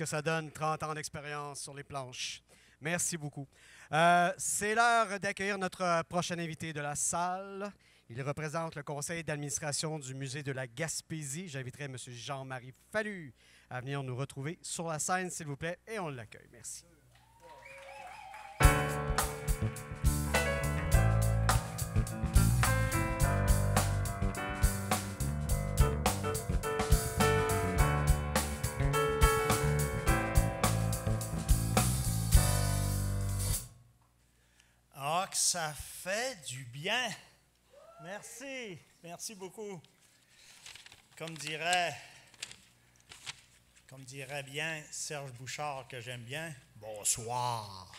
que ça donne 30 ans d'expérience sur les planches. Merci beaucoup. C'est l'heure d'accueillir notre prochain invité de la salle. Il représente le conseil d'administration du Musée de la Gaspésie. J'inviterai M. Jean-Marie Fallu à venir nous retrouver sur la scène, s'il vous plaît, et on l'accueille. Merci. Ah, que ça fait du bien. Merci. Merci beaucoup. Comme dirait bien Serge Bouchard, que j'aime bien, bonsoir.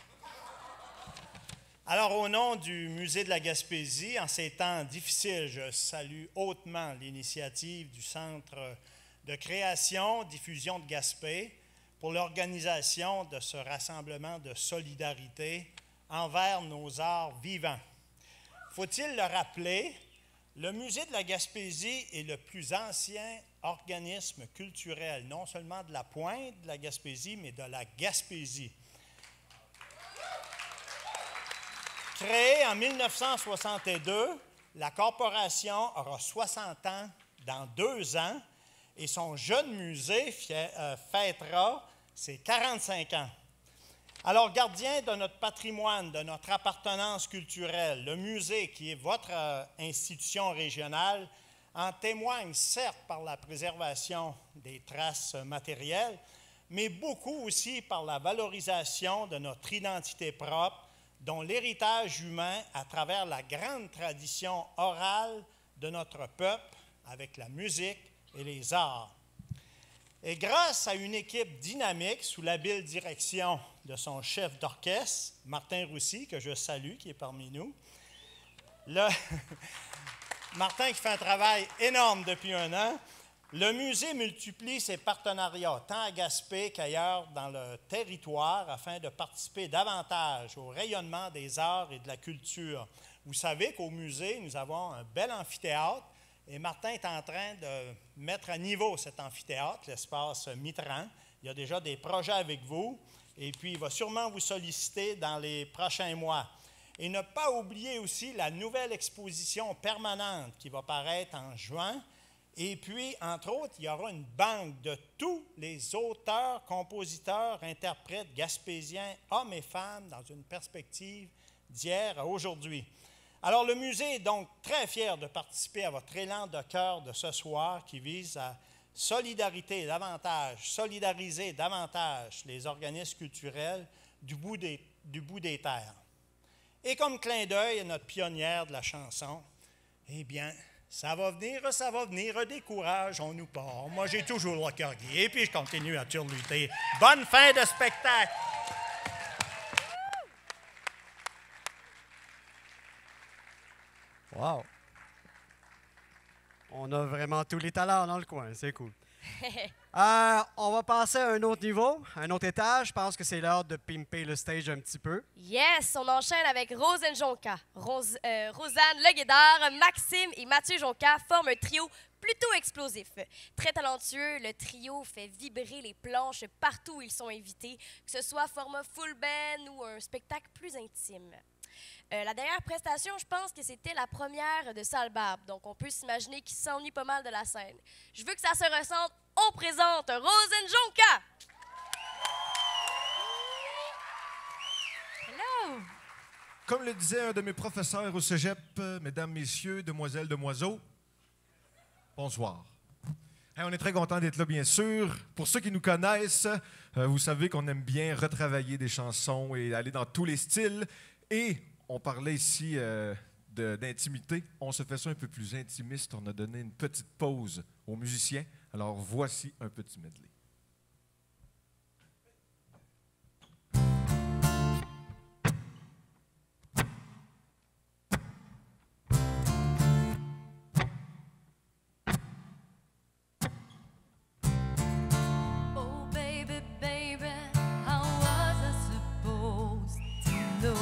Alors, au nom du Musée de la Gaspésie, en ces temps difficiles, je salue hautement l'initiative du Centre de création, diffusion de Gaspé pour l'organisation de ce rassemblement de solidarité envers nos arts vivants. Faut-il le rappeler, le Musée de la Gaspésie est le plus ancien organisme culturel, non seulement de la Pointe de la Gaspésie, mais de la Gaspésie. Créé en 1962, la corporation aura 60 ans dans 2 ans et son jeune musée fêtera ses 45 ans. Alors, gardien de notre patrimoine, de notre appartenance culturelle, le musée, qui est votre institution régionale, en témoigne certes par la préservation des traces matérielles, mais beaucoup aussi par la valorisation de notre identité propre, dont l'héritage humain à travers la grande tradition orale de notre peuple avec la musique et les arts. Et grâce à une équipe dynamique sous l'habile direction de son chef d'orchestre, Martin Roussy, que je salue, qui est parmi nous, Martin qui fait un travail énorme depuis 1 an, le musée multiplie ses partenariats, tant à Gaspé qu'ailleurs dans le territoire, afin de participer davantage au rayonnement des arts et de la culture. Vous savez qu'au musée, nous avons un bel amphithéâtre, et Martin est en train de mettre à niveau cet amphithéâtre, l'espace Mitran. Il y a déjà des projets avec vous, et puis il va sûrement vous solliciter dans les prochains mois. Et ne pas oublier aussi la nouvelle exposition permanente qui va paraître en juin. Et puis, entre autres, il y aura une banque de tous les auteurs, compositeurs, interprètes gaspésiens, hommes et femmes, dans une perspective d'hier à aujourd'hui. Alors, le musée est donc très fier de participer à votre élan de cœur de ce soir qui vise à solidariser davantage les organismes culturels du bout des terres. Et comme clin d'œil à notre pionnière de la chanson, eh bien, ça va venir, décourage, on nous part. Moi, j'ai toujours le cœur gai, et puis je continue à turluter. Bonne fin de spectacle! Wow! On a vraiment tous les talents dans le coin, c'est cool. On va passer à un autre niveau, un autre étage. Je pense que c'est l'heure de pimper le stage un petit peu. Yes, on enchaîne avec Rosen Jonca. Rosanne Leguédard, Maxime et Mathieu Jonca forment un trio plutôt explosif. Très talentueux, le trio fait vibrer les planches partout où ils sont invités, que ce soit format full band ou un spectacle plus intime. La dernière prestation, je pense que c'était la première de Salbarbe, donc on peut s'imaginer qu'il s'ennuie pas mal de la scène. Je veux que ça se ressente. On présente Rosen Jonca! Hello! Comme le disait un de mes professeurs au cégep, mesdames, messieurs, demoiselles, demoiseaux, bonsoir. On est très content d'être là, bien sûr. Pour ceux qui nous connaissent, vous savez qu'on aime bien retravailler des chansons et aller dans tous les styles. Et on parlait ici d'intimité. On se fait ça un peu plus intimiste. On a donné une petite pause aux musiciens. Alors, voici un petit medley. Oh baby, baby, how was I supposed to know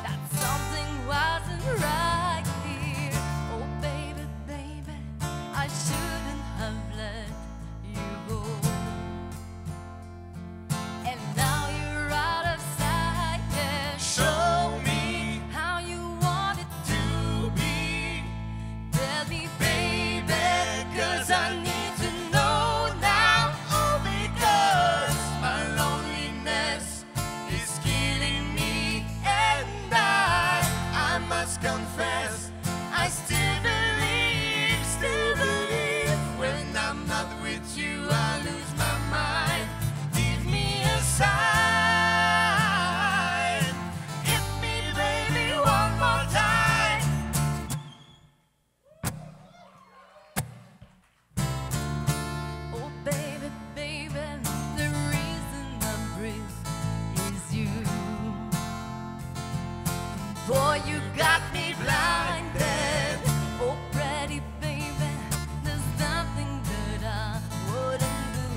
that something wasn't right here? Oh baby, baby, I shouldn't have left. Boy, you got me blinded. Oh, pretty baby, there's nothing that I wouldn't do.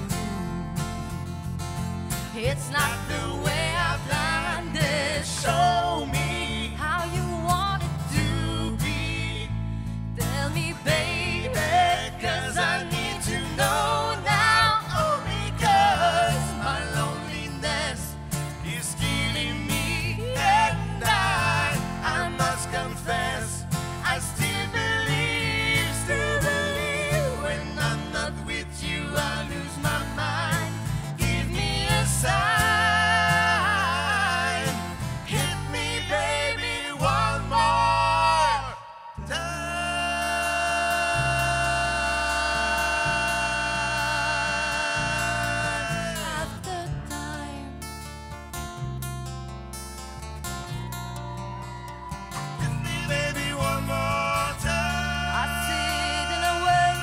It's not the way I planned it. Show me how you want it to be. Tell me, baby, 'cause I need to know now. Oh, because my loneliness is killing me, and I must confess, I still believe when I'm not with you, I lose my mind. Give me a sign, hit me, baby, one more time. After time. Hit me, baby, one more time. I sit and I wait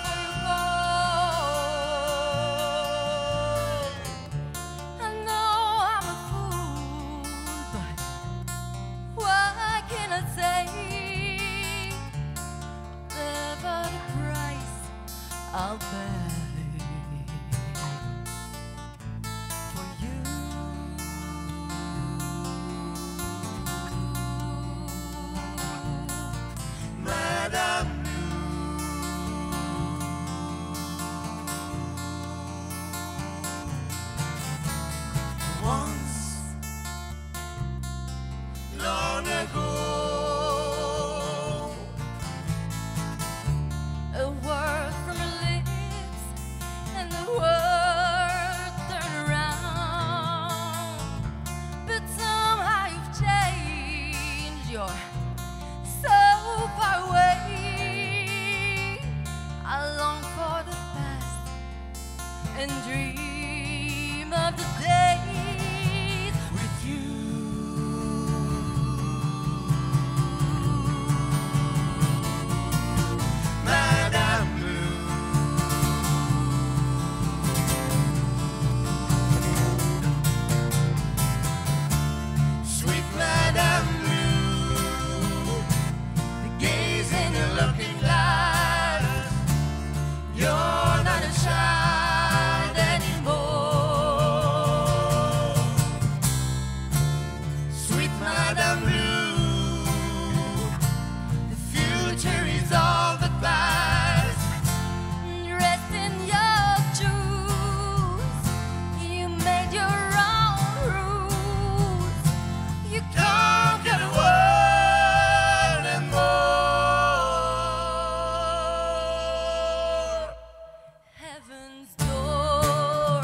for you call. I know I'm a fool, but what can I say? Whatever the price, I'll pay for you. Madame Blue. Once, long ago, a word from her lips and the world turned around. But somehow you've changed. You're so far away. I long for the past and dream of the days with you. Madame Blue. Sweet Madame Blue, the gaze in your looking glass. You're not a child anymore. Sweet Madame Blue, the future is all the past. Rest in your truth. You made your own rules. You conquer the world and more. Heaven's door.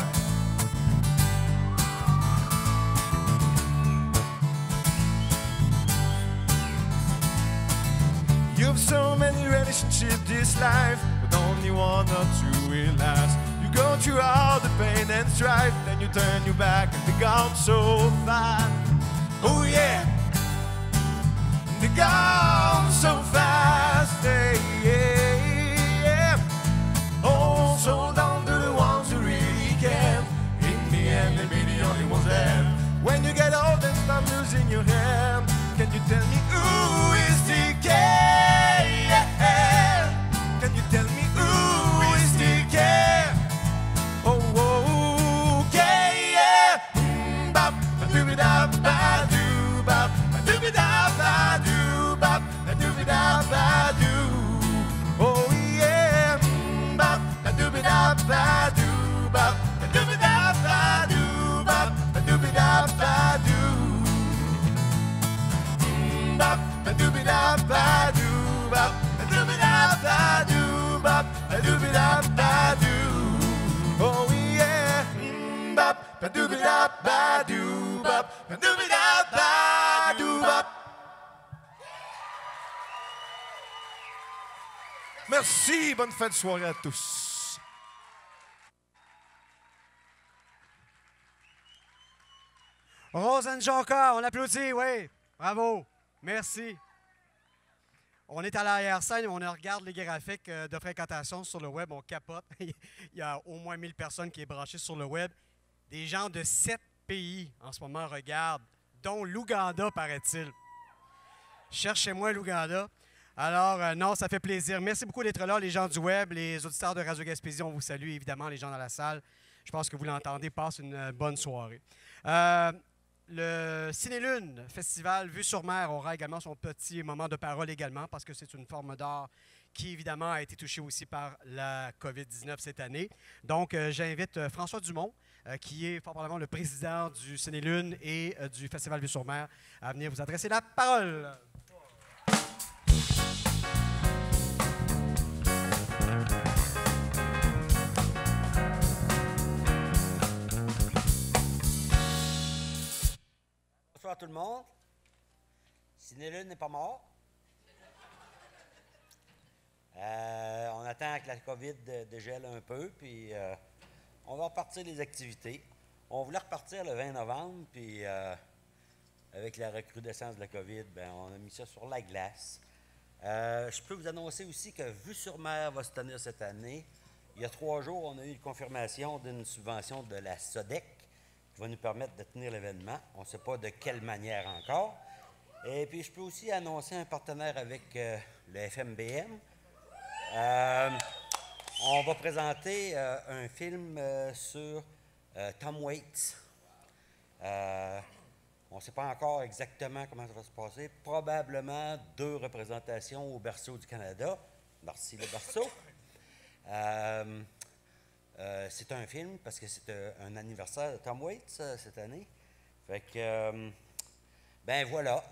You've so many relationships this life, but only one or two will last. You go through all the pain and strife, then you turn your back and they're gone so fast. Oh yeah, they're gone so fast. Hey, yeah, yeah. Oh, so down to the ones who really care. In the end, they'll be the only ones left. When you get old and start losing your hair, can you tell me who is the care? Can you tell me who is the care? Oh, okay, yeah. Bop, ba-doo-ba-da, ba-doo, bop, ba-doo-ba-da, ba-doo, bop, ba-doo-ba-da, ba-doo. Oh, yeah. Bop, ba-doo-ba-da, ba-doo, bop, ba-doo-ba-da, ba-doo, bop, ba-doo-ba-da, ba-doo. Bop, ba-doo-ba-da, ba-doo, bop, ba-doo-ba-da, ba-doo, bop, ba-doo-ba-da, ba-doo. Oh yeah, bop, ba-doo-ba-da, ba-doo, bop, ba-doo-ba-da, ba-doo, bop. Merci, bonne fête de soirée à tous. Rosanne Jonca, on applaudit, oui. Bravo. Merci. On est à l'arrière-scène, on regarde les graphiques de fréquentation sur le web, on capote. Il y a au moins 1000 personnes qui sont branchées sur le web. Des gens de 7 pays en ce moment regardent dont l'Ouganda, paraît-il. Cherchez-moi l'Ouganda. Alors, non, ça fait plaisir. Merci beaucoup d'être là, les gens du web, les auditeurs de Radio Gaspésie. On vous salue, évidemment, les gens dans la salle. Je pense que vous l'entendez. Passe une bonne soirée. Le Ciné-Lune Festival Vue sur Mer aura également son petit moment de parole également parce que c'est une forme d'art qui, évidemment, a été touchée aussi par la COVID-19 cette année. Donc, j'invite François Dumont, qui est fort probablement le président du Ciné-Lune et du Festival Vue sur Mer, à venir vous adresser la parole. Bonsoir tout le monde. Ciné-Lune n'est pas mort. On attend que la COVID dégèle un peu, puis on va repartir les activités. On voulait repartir le 20 novembre, puis avec la recrudescence de la COVID, on a mis ça sur la glace. Je peux vous annoncer aussi que Vue sur Mer va se tenir cette année. Il y a 3 jours, on a eu une confirmation d'une subvention de la SODEC qui va nous permettre de tenir l'événement. On ne sait pas de quelle manière encore. Et puis, je peux aussi annoncer un partenaire avec le FMBM. On va présenter un film sur Tom Waits. On ne sait pas encore exactement comment ça va se passer. Probablement 2 représentations au Berceau du Canada. Merci le Berceau. C'est un film parce que c'est un anniversaire de Tom Waits cette année. Fait que, voilà.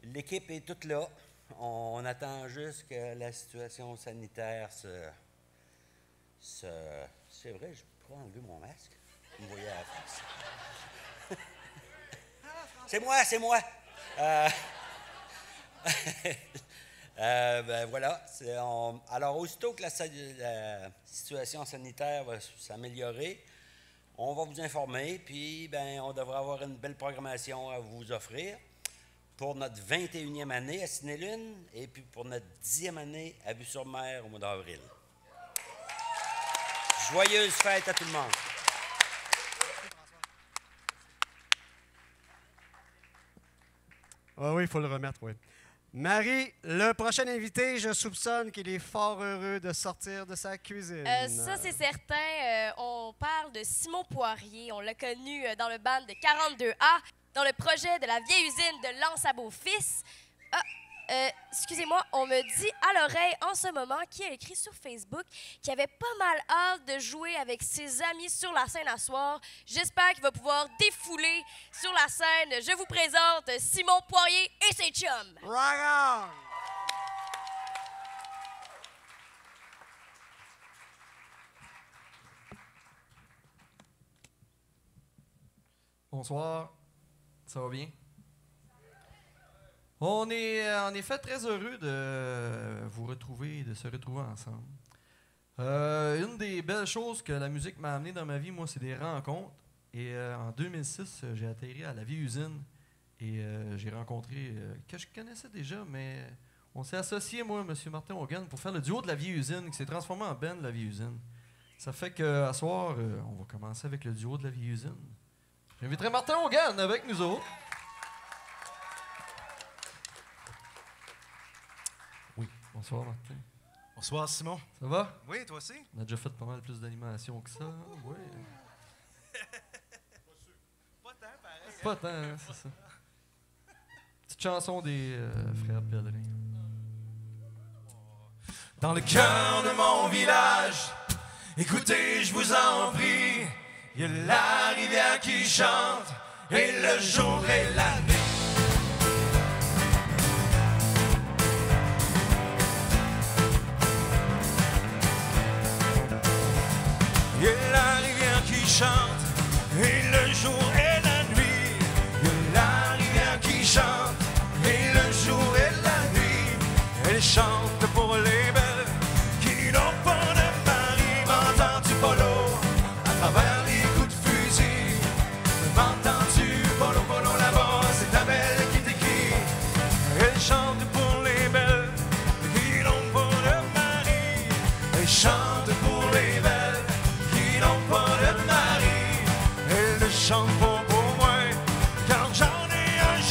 L'équipe est toute là. On attend juste que la situation sanitaire C'est vrai, je pourrais enlever mon masque. Vous me voyez à la face. C'est moi. Voilà. Alors, aussitôt que la situation sanitaire va s'améliorer, on va vous informer, puis on devrait avoir une belle programmation à vous offrir pour notre 21e année à Ciné-Lune et puis pour notre 10e année à Vue-sur-Mer au mois d'avril. Joyeuses fêtes à tout le monde! Oui, il faut le remettre, oui. Marie, le prochain invité, je soupçonne qu'il est fort heureux de sortir de sa cuisine. Ça, c'est certain. On parle de Simon Poirier. On l'a connu dans le band de 42A, dans le projet de la vieille usine de Lance à Beau-Fils. Excusez-moi, on me dit à l'oreille en ce moment qui a écrit sur Facebook qu'il avait pas mal hâte de jouer avec ses amis sur la scène à soir. J'espère qu'il va pouvoir défouler sur la scène. Je vous présente Simon Poirier et ses chums. Rock on! Bonsoir, ça va bien? On est en effet très heureux de vous retrouver, de se retrouver ensemble. Une des belles choses que la musique m'a amené dans ma vie, moi, c'est des rencontres. Et en 2006, j'ai atterri à la vieille usine et j'ai rencontré, que je connaissais déjà, mais on s'est associé, moi, M. Martin Hogan, pour faire le duo de la vieille usine, qui s'est transformé en band de la vieille usine. Ça fait qu'à soir, on va commencer avec le duo de la vieille usine. J'inviterai Martin Hogan avec nous autres. Oui, bonsoir Martin. Bonsoir, Simon. Ça va? Oui, toi aussi? On a déjà fait pas mal plus d'animation que ça. Oui. Pas tant, pareil. Pas tant, hein, c'est ça. Petite chanson des frères Pellerin. Dans le cœur de mon village, écoutez, je vous en prie, il y a la rivière qui chante, et le jour et la nuit. Il y a la rivière qui chante, et le jour et la nuit. Il y a la rivière qui chante, et le jour et la nuit. Elle chante pour les belles qui n'ont pas de mari. M'entends-tu, Polo, à travers les coups de fusil? M'entends-tu, Polo, Polo, là-bas, c'est ta belle qui t'écrit. Elle chante pour les belles qui n'ont pas de mari. Elle chante pour les belles qui n'ont pas de mari. Elle ne chante pas pour moi, car j'en ai un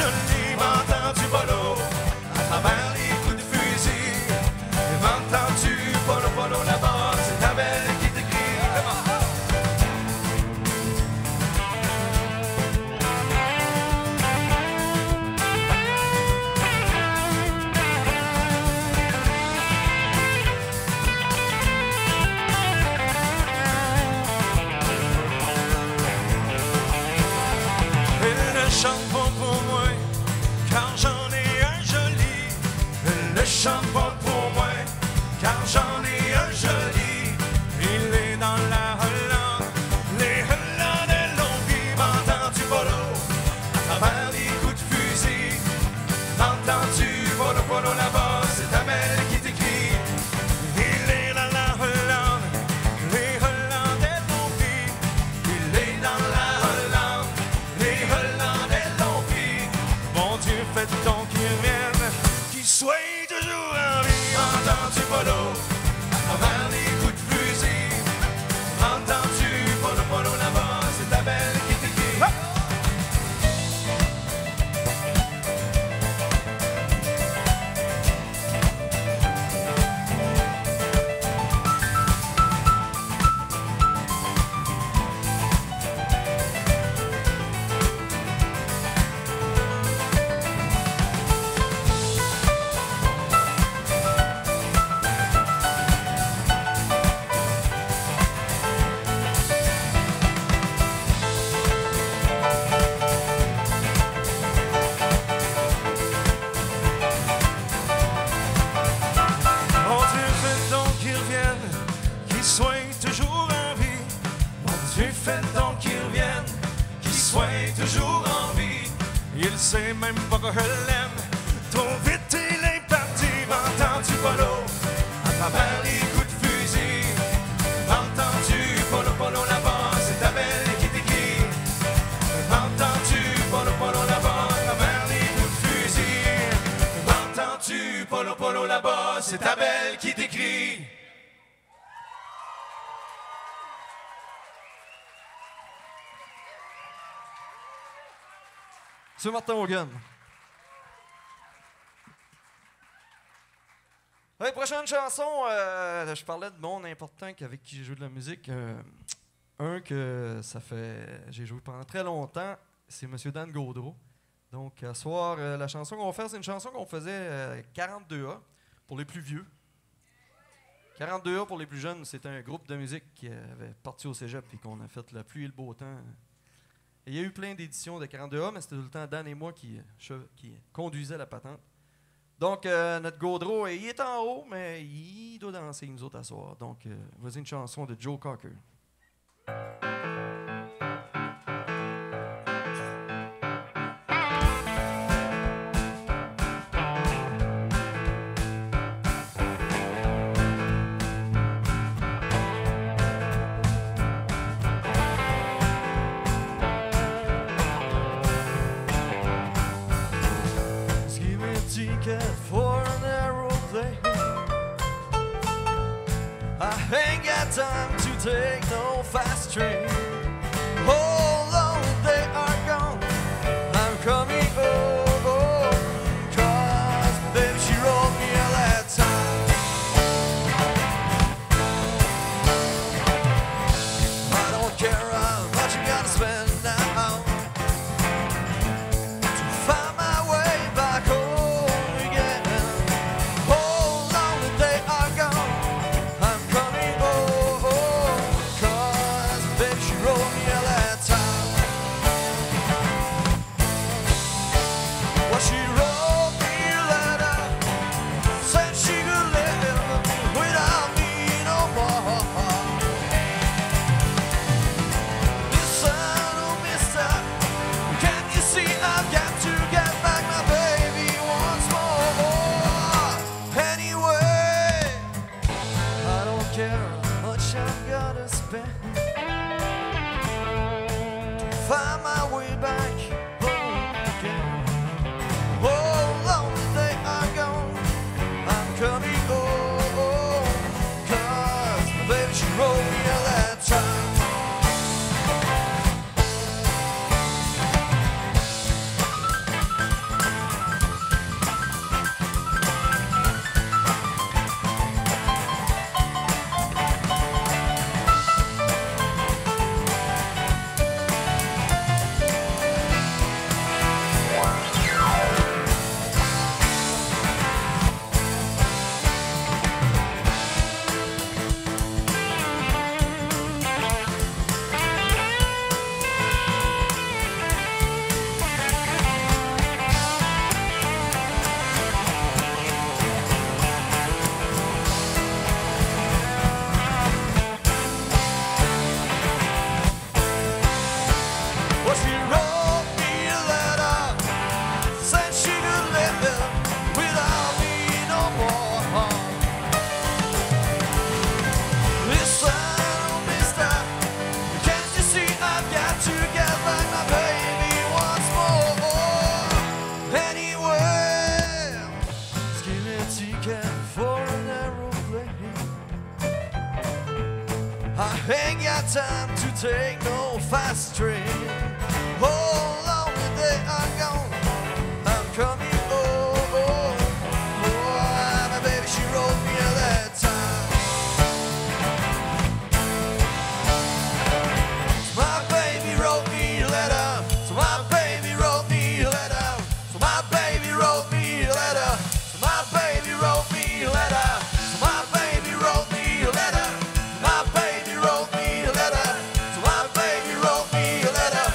donc qu'il revienne, qu'il soit toujours en vie. Il sait même pas que je l'aime. Trop vite il est parti, m'entends-tu Polo, à travers les coups de fusil. M'entends-tu Polo, Polo là-bas, c'est ta belle qui t'écrit. M'entends-tu Polo, Polo là-bas, à travers les coups de fusil. M'entends-tu Polo, Polo là-bas, c'est ta belle qui t'écrit. Monsieur Martin Hogan. La prochaine chanson, je parlais de monde important avec qui j'ai joué de la musique. Un que j'ai joué pendant très longtemps, c'est M. Dan Gaudreau. Donc, ce soir, la chanson qu'on va faire, c'est une chanson qu'on faisait 42A pour les plus vieux. 42A pour les plus jeunes, c'est un groupe de musique qui avait parti au cégep et qu'on a fait la pluie et le beau temps. Et il y a eu plein d'éditions de 42A, mais c'était tout le temps Dan et moi qui conduisaient la patente. Donc, notre Gaudreau, il est en haut, mais il doit danser nous autres à soir. Donc, voici une chanson de Joe Cocker. For an aeroplane, I ain't got time to take no fast train. Hold on, they are gone. I'm coming home, 'cause baby she wrote me a letter. I don't care how much you gotta spend now to find my way back home. Find my way back home again. Oh, long they are gone. I'm coming home, 'cause my baby she wrote me a letter. I ain't got time to take no fast train. Oh, long they are gone. I'm coming home. Oh, my baby, she wrote me a letter. So my baby wrote me a letter. So my baby wrote me a letter. So my baby wrote me a letter. So my baby wrote me a letter. So my baby wrote me a letter. My baby wrote me a letter. So my baby wrote me a letter.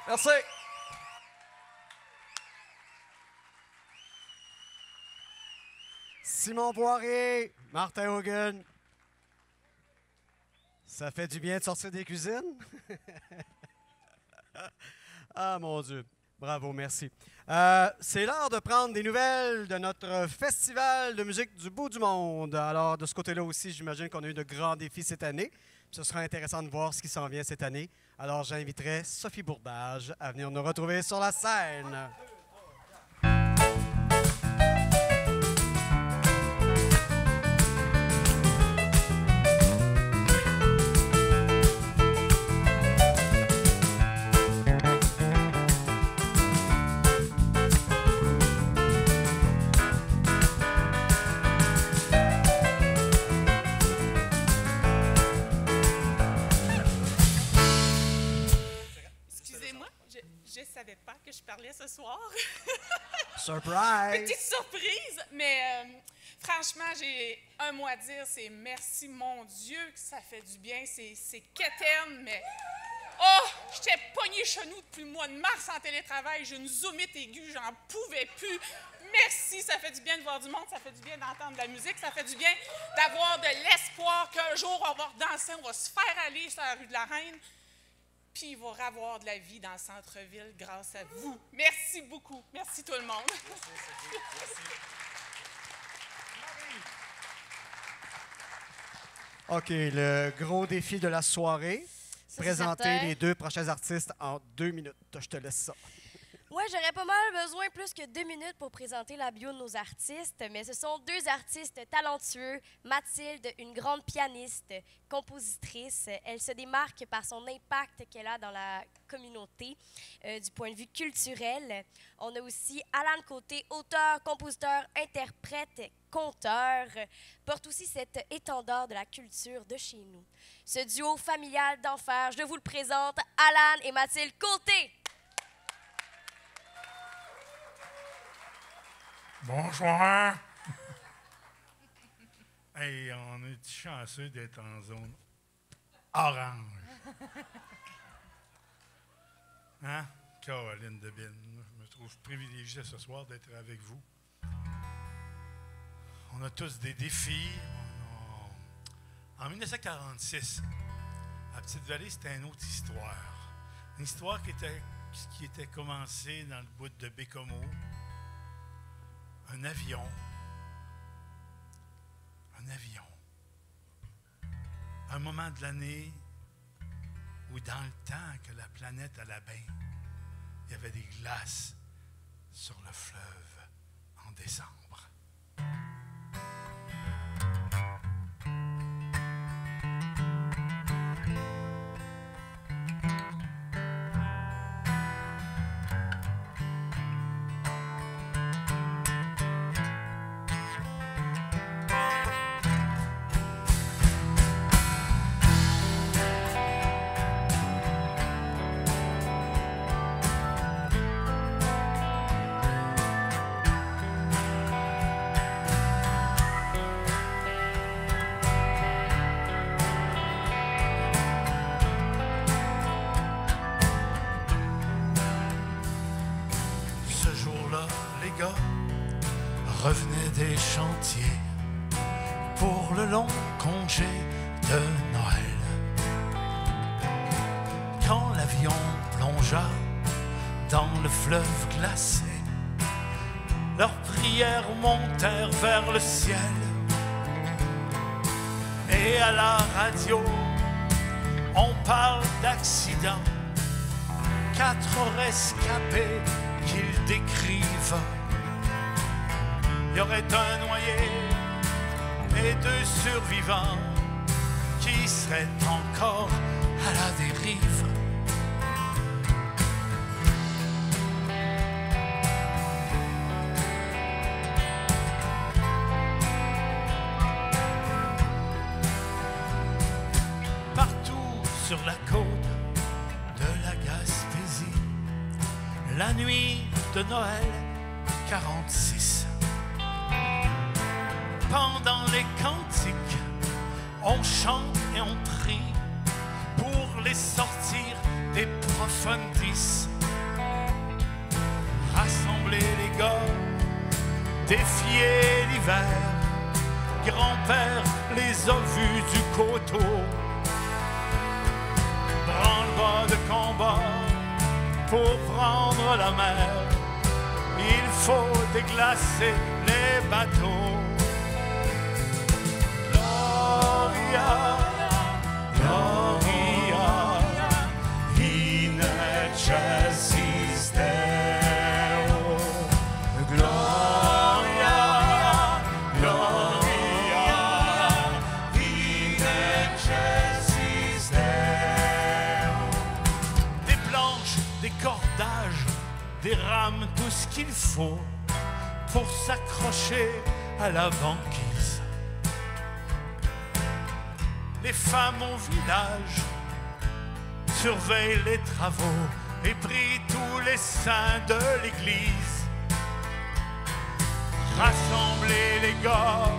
Merci. Simon Poirier, Martin Hogan. Ça fait du bien de sortir des cuisines? Ah, mon Dieu. Bravo, merci. C'est l'heure de prendre des nouvelles de notre festival de musique du bout du monde. Alors, de ce côté-là aussi, j'imagine qu'on a eu de grands défis cette année. Ce sera intéressant de voir ce qui s'en vient cette année. Alors, j'inviterai Sophie Bourbage à venir nous retrouver sur la scène. Je savais pas que je parlais ce soir. Surprise! Petite surprise, mais franchement, j'ai un mot à dire, c'est merci, mon Dieu, que ça fait du bien. C'est quétaine, mais... Oh! J'étais pognée chez nous depuis le mois de mars en télétravail. J'ai une zoomite aiguë, j'en pouvais plus. Merci, ça fait du bien de voir du monde, ça fait du bien d'entendre de la musique, ça fait du bien d'avoir de l'espoir qu'un jour, on va redanser, on va se faire aller sur la rue de la Reine. Puis il va y avoir de la vie dans le centre-ville grâce à vous. Merci beaucoup. Merci tout le monde. Merci. OK, le gros défi de la soirée, présenter les 2 prochains artistes en 2 minutes. Je te laisse ça. Ouais, j'aurais pas mal besoin plus que 2 minutes pour présenter la bio de nos artistes, mais ce sont 2 artistes talentueux. Mathilde, une grande pianiste, compositrice. Elle se démarque par son impact qu'elle a dans la communauté du point de vue culturel. On a aussi Alan Côté, auteur, compositeur, interprète, conteur, porte aussi cet étendard de la culture de chez nous. Ce duo familial d'enfer, je vous le présente, Alan et Mathilde Côté. Bonsoir! Hey, on est chanceux d'être en zone orange. Hein? Caroline Debine, je me trouve privilégié ce soir d'être avec vous. On a tous des défis. En 1946, à Petite-Vallée, c'était une autre histoire. Une histoire qui était commencée dans le bout de Bécomo. Un avion. Un moment de l'année où, dans le temps que la planète allait bien, il y avait des glaces sur le fleuve en décembre. Revenaient des chantiers pour le long congé de Noël. Quand l'avion plongea dans le fleuve glacé, leurs prières montèrent vers le ciel. Et à la radio, on parle d'accidents, 4 rescapés qu'ils décrivent. Il y aurait un noyé et 2 survivants qui seraient encore à la dérive. Partout sur la côte de la Gaspésie, la nuit de Noël 46. Pendant les cantiques, on chante et on prie pour les sortir des profondis. gars, défier l'hiver. Grand-père les a vus du coteau. Branle-bas de combat pour prendre la mer. Il faut déglacer les bateaux. Gloria, Gloria, in excelsis Deo. Gloria, Gloria, in excelsis Deo. Des planches, des cordages, des rames, tout ce qu'il faut pour s'accrocher à la banquise. Les femmes au village surveillent les travaux et prient tous les saints de l'église. Rassemblez les gars,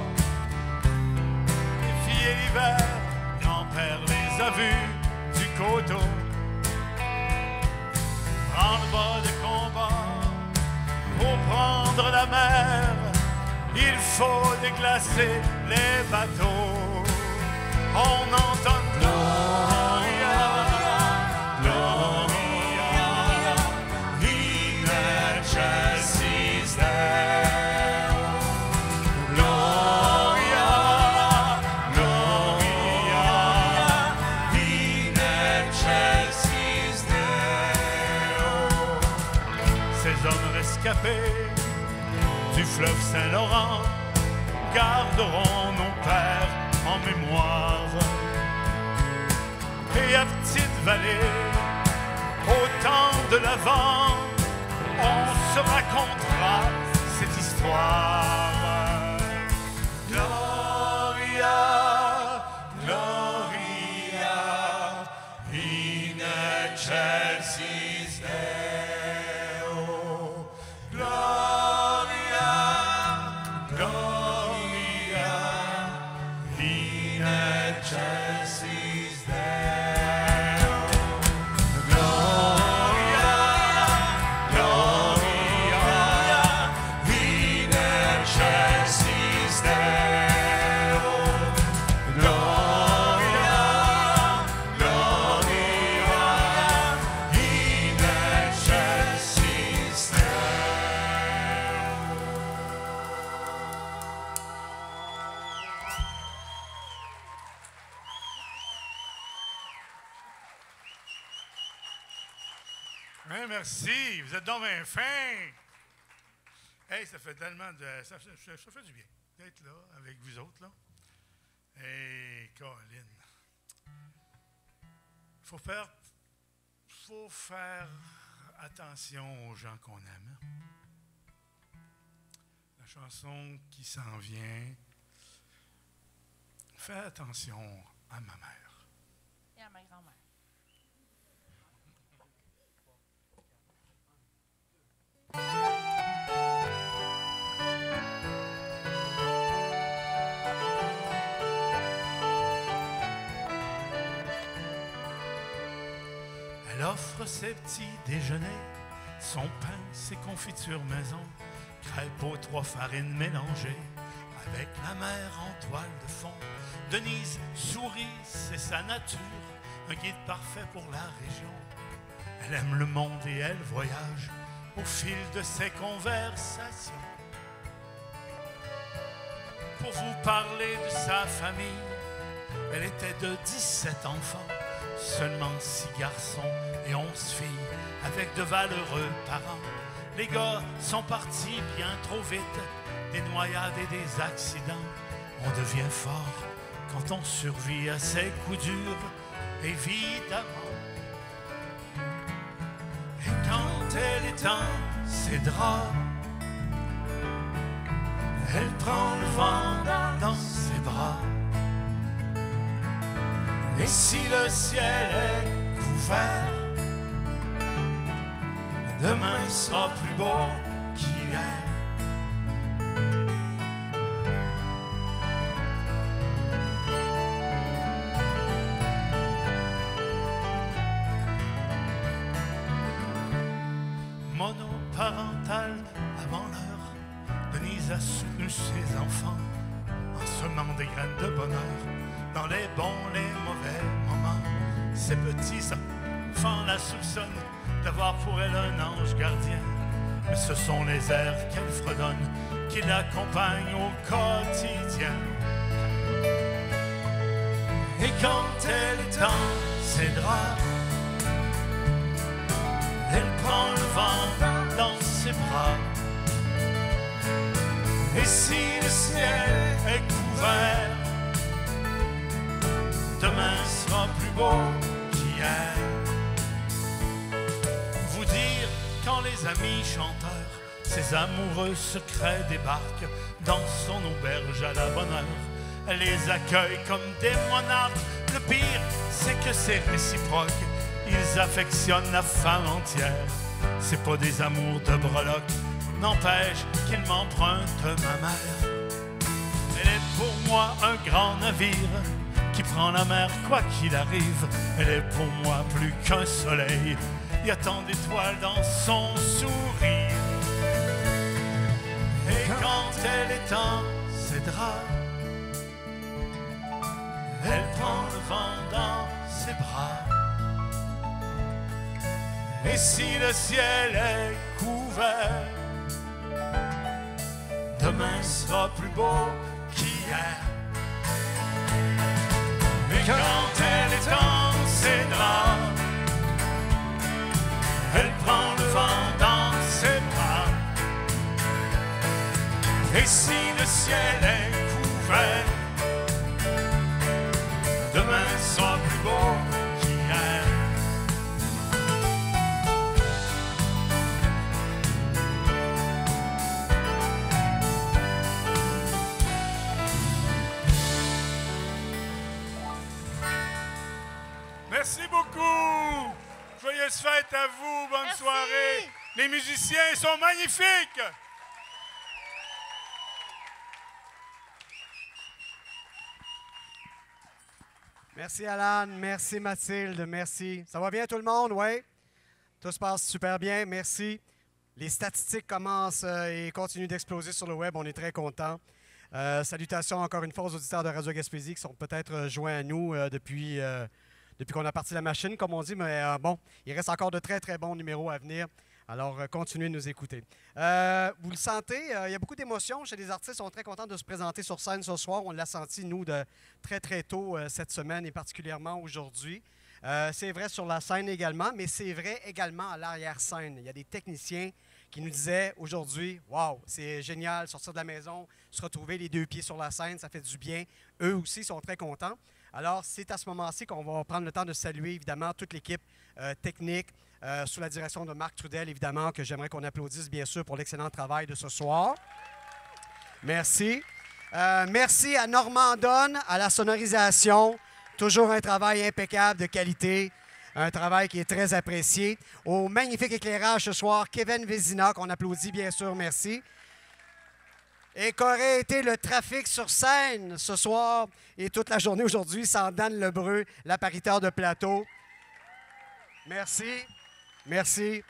défiez l'hiver, grand-père les a vus du coteau. Branle-bas de combat pour prendre la mer, il faut déglacer les bateaux. On entend Gloria, Gloria, in excelsis Deo. Gloria, Gloria, in excelsis Deo. Ces hommes rescapés du fleuve Saint-Laurent garderont nos pères en mémoire. Et à Petite-Vallée, au temps de l'Avent, on se racontera cette histoire. Gloria, Gloria, in excelsis Deo. Gloria, Gloria, in excelsis Deo. Gloria, Gloria, in excelsis Deo. Gloria, Gloria, in excelsis Deo. Hein, merci, vous êtes donc bien fin. Hey, ça fait tellement de. Ça fait du bien d'être là avec vous autres, là. Hey, Colin. Faut faire attention aux gens qu'on aime. La chanson qui s'en vient. Fais attention à ma mère. Et à ma grand-mère. Elle offre ses petits déjeuners, son pain, ses confitures maison, crêpes aux 3 farines mélangées, avec la mer en toile de fond. Denise sourit, c'est sa nature, un guide parfait pour la région. Elle aime le monde et elle voyage au fil de ses conversations. Pour vous parler de sa famille, elle était de 17 enfants, seulement 6 garçons et 11 filles, avec de valeureux parents. Les gars sont partis bien trop vite, des noyades et des accidents. On devient fort quand on survit à ces coups durs, évidemment. Et quand elle est dans ses draps, elle prend le vent dans ses bras. Et si le ciel est couvert, demain sera plus beau qu'hier. Monoparental avant la l'Église a soutenu ses enfants en semant des graines de bonheur dans les bons, les mauvais moments. Ces petits enfants la soupçonnent d'avoir pour elle un ange gardien, mais ce sont les airs qu'elle fredonne qui l'accompagnent au quotidien. Et quand elle tend ses draps, elle prend le vent dans ses bras. Et si le ciel est couvert, demain sera plus beau qu'hier. Vous dire quand les amis chanteurs, ces amoureux secrets débarquent dans son auberge à la bonne heure. Elle les accueille comme des monarques. Le pire, c'est que c'est réciproque. Ils affectionnent la femme entière. C'est pas des amours de breloques, n'empêche qu'ils m'empruntent ma mère. Elle est pour moi un grand navire qui prend la mer quoi qu'il arrive. Elle est pour moi plus qu'un soleil. Il y a tant d'étoiles dans son sourire. Et quand elle étend ses draps, elle prend le vent dans ses bras. Et si le ciel est couvert, demain sera plus beau qu'hier. Et quand elle étend ses draps, elle prend le vent dans ses bras. Et si le ciel est couvert, demain sera plus beau qu'hier. Merci beaucoup. Joyeuse fête à vous. Bonne soirée. Les musiciens sont magnifiques. Merci Alan, merci Mathilde, merci. Ça va bien tout le monde, oui? Tout se passe super bien, merci. Les statistiques commencent et continuent d'exploser sur le web, on est très contents. Salutations encore une fois aux auditeurs de Radio Gaspésie qui sont peut-être joints à nous depuis qu'on a parti la machine, comme on dit, mais bon, il reste encore de très, très bons numéros à venir. Alors, continuez de nous écouter. Vous le sentez, il y a beaucoup d'émotions chez les artistes. On est très contents de se présenter sur scène ce soir. On l'a senti, nous, de très, très tôt cette semaine et particulièrement aujourd'hui. C'est vrai sur la scène également, mais c'est vrai également à l'arrière-scène. Il y a des techniciens qui nous disaient aujourd'hui, « Wow, c'est génial, sortir de la maison, se retrouver les deux pieds sur la scène, ça fait du bien. » Eux aussi sont très contents. Alors, c'est à ce moment-ci qu'on va prendre le temps de saluer, évidemment, toute l'équipe technique, sous la direction de Marc Trudel, évidemment, que j'aimerais qu'on applaudisse, bien sûr, pour l'excellent travail de ce soir. Merci. Merci à Normand Donne, à la sonorisation. Toujours un travail impeccable de qualité. Un travail qui est très apprécié. Au magnifique éclairage ce soir, Kevin Vézina, qu'on applaudit, bien sûr, merci. Et qu'aurait été le trafic sur scène ce soir et toute la journée aujourd'hui sans Dan Lebreu, l'appariteur de plateau. Merci. Merci.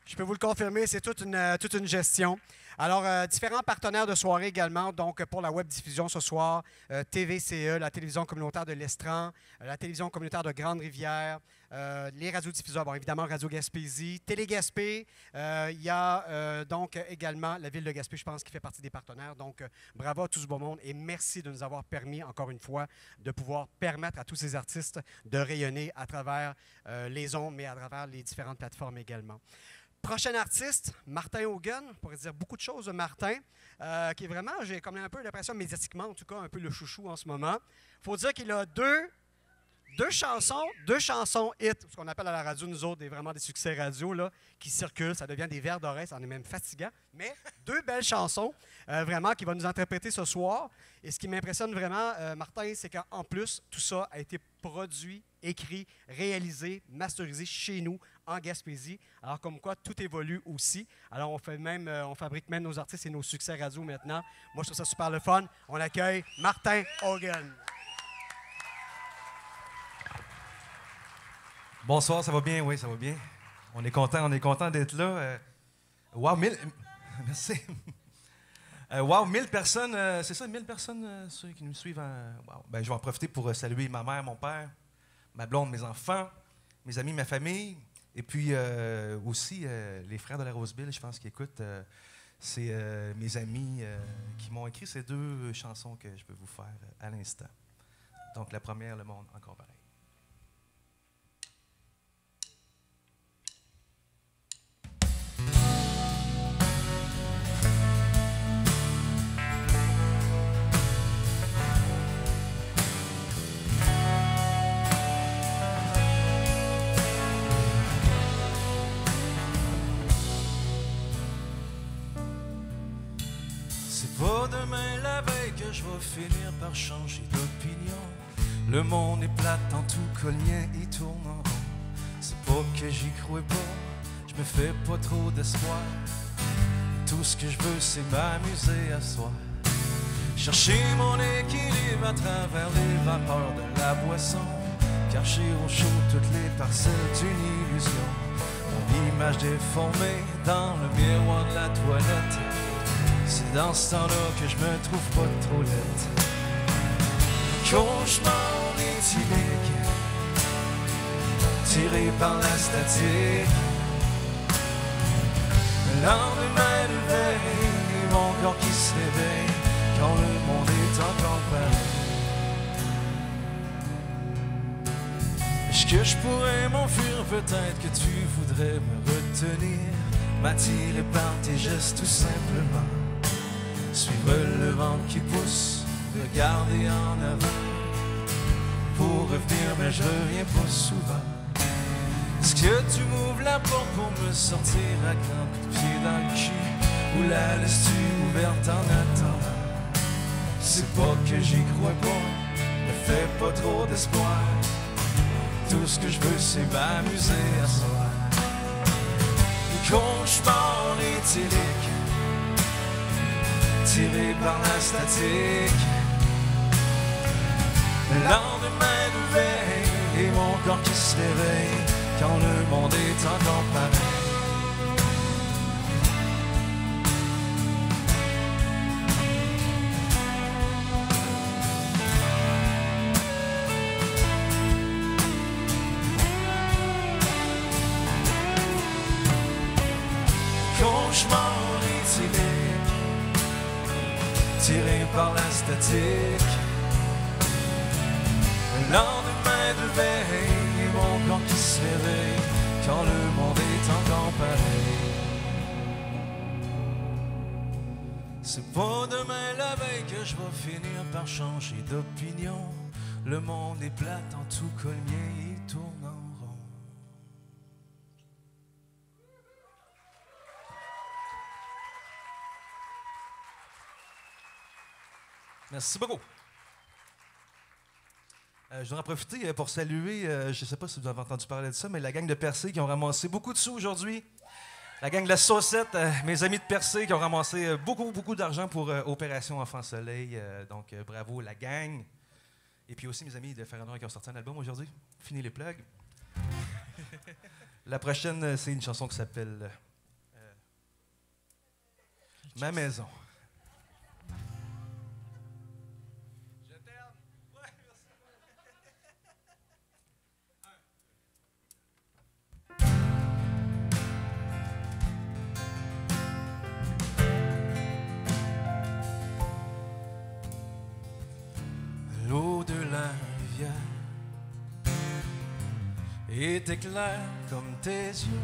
Je peux vous le confirmer, c'est toute une gestion. Alors, différents partenaires de soirée également, donc pour la web diffusion ce soir, TVCE, la télévision communautaire de l'Estran, la télévision communautaire de Grande-Rivière, les radiodiffuseurs, bon, évidemment Radio Gaspésie, Télé-Gaspé, il y a donc également la Ville de Gaspé, je pense, qui fait partie des partenaires. Donc, bravo à tout ce beau monde et merci de nous avoir permis, encore une fois, de pouvoir permettre à tous ces artistes de rayonner à travers les ondes, mais à travers les différentes plateformes également. Prochain artiste, Martin Hogan, on pourrait dire beaucoup de choses de Martin, qui est vraiment, j'ai comme un peu l'impression, médiatiquement en tout cas, un peu le chouchou en ce moment. Il faut dire qu'il a deux chansons hits, ce qu'on appelle à la radio, nous autres, vraiment des succès radio, là, qui circulent, ça devient des vers d'oreille, ça en est même fatigant, mais deux belles chansons, vraiment, qu'il va nous interpréter ce soir. Et ce qui m'impressionne vraiment, Martin, c'est qu'en plus, tout ça a été produit, écrit, réalisé, masterisé chez nous, en Gaspésie. Alors, comme quoi, tout évolue aussi. Alors, on fabrique même nos artistes et nos succès radio maintenant. Moi, je trouve ça super le fun. On accueille Martin Hogan. Bonsoir, ça va bien? Oui, ça va bien. On est content d'être là. Wow, merci. Wow, 1000 personnes, c'est ça, 1000 personnes, ceux qui nous suivent. Wow. Ben, je vais en profiter pour saluer ma mère, mon père, ma blonde, mes enfants, mes amis, ma famille, et puis aussi les frères de la Roseville, je pense qu'ils écoutent. C'est mes amis qui m'ont écrit ces 2 chansons que je peux vous faire à l'instant. Donc la première, Le monde encore pareil. Pas demain la veille que je vais finir par changer d'opinion. Le monde est plat en tout collier, il tourne en rond. C'est pas que j'y crois pas, je me fais pas trop d'espoir. Tout ce que je veux c'est m'amuser à soi. Chercher mon équilibre à travers les vapeurs de la boisson. Cacher au chaud toutes les parcelles d'une illusion. Mon image déformée dans le miroir de la toilette. C'est dans ce temps-là que je me trouve pas trop laide. Cauchemar éthylique, tiré par la statique. Le lendemain de veille, et mon corps qui se réveille quand le monde est encore pareil. Est-ce que je pourrais m'enfuir? Peut-être que tu voudrais me retenir, m'attirer par tes gestes tout simplement. Suivre le vent qui pousse, regarder en avant. Pour revenir, mais je reviens pas souvent. Est-ce que tu m'ouvres la porte pour me sortir à grands coups de pied dans le cul? Ou la laisses-tu ouverte en attendant? C'est pas que j'y crois pas, me fais pas trop d'espoir. Tout ce que je veux c'est m'amuser à soi. Cauchemar éthylique, tiré par la statique. Le lendemain de veille, et mon corps qui se réveille quand le monde est encore pareil. Cauchemar éthylique, tiré par la statique. Le lendemain de veille, et mon corps qui se réveille quand le monde est encore pareil. C'est pas demain la veille que je vais finir par changer d'opinion. Le monde est plat en tout collier, il tourne en rond. Merci beaucoup. Je voudrais en profiter pour saluer, je ne sais pas si vous avez entendu parler de ça, mais la gang de Percé qui ont ramassé beaucoup de sous aujourd'hui. La gang de la Saucette, mes amis de Percé qui ont ramassé beaucoup d'argent pour Opération Enfant Soleil. Donc, bravo la gang. Et puis aussi mes amis de Ferrandon qui ont sorti un album aujourd'hui. Fini les plugs. La prochaine, c'est une chanson qui s'appelle Ma maison. L'eau de la rivière était claire comme tes yeux.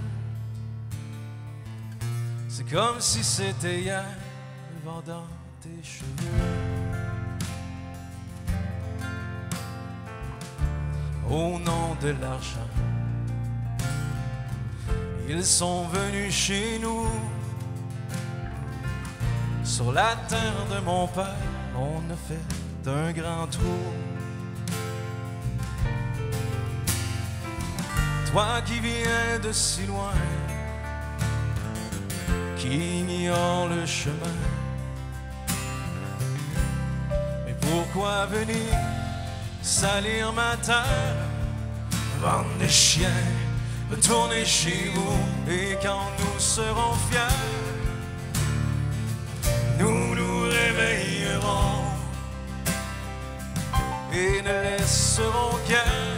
C'est comme si c'était hier, le vent dans tes cheveux. Au nom de l'argent, ils sont venus chez nous. Sur la terre de mon père, on a fait un grand trou. Toi qui viens de si loin, qui ignore le chemin, mais pourquoi venir salir ma terre? Vendre des chiens, retourner chez vous, et quand nous serons fiers, nous nous et ne laisseront qu'un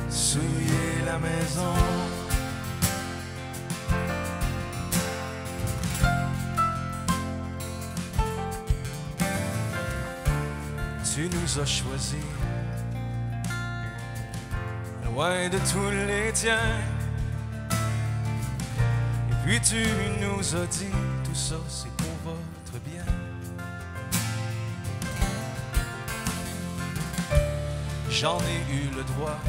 souiller la maison. Tu nous as choisis, loin de tous les tiens. Et puis tu nous as dit, tout ça c'est pour votre bien. J'en ai eu le droit,